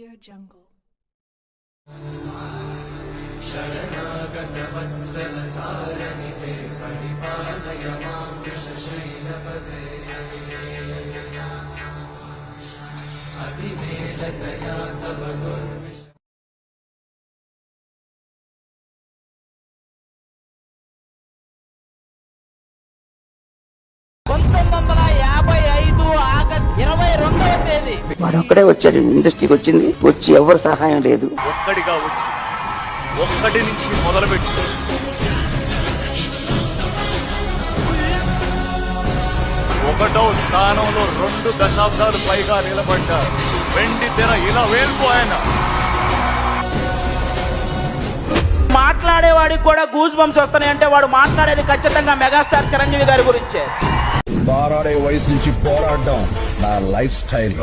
AudioJungle. शरणागत वत्सल सारनिते परिपालय मां वृषशैलपदे अतिवेलतया तव दुर्विश। వాడు ఒక్కడే వచ్చాడు ఇండస్ట్రీకి వచ్చింది వచ్చి ఎవరు సహాయం లేదు. ఒక్కడిగా వచ్చి ఒక్కడి నుంచి మొదలుపెట్టి ఒకటో స్థానంలో 2 దశాబ్దాలు పైగా నిలబడ్డారు. వెండి తెర ఇలా వేల్పోయాన. మాట్లాడేవాడికి కూడా గూస్ బంప్స్ వస్తున్నాయంటే వాడు మాట్లాడేది ఖచ్చితంగా మెగాస్టార్ చిరంజీవి గారి గురించే. పోరాడే వయసు నుంచి పోరాడడం నా లైఫ్ స్టైల్.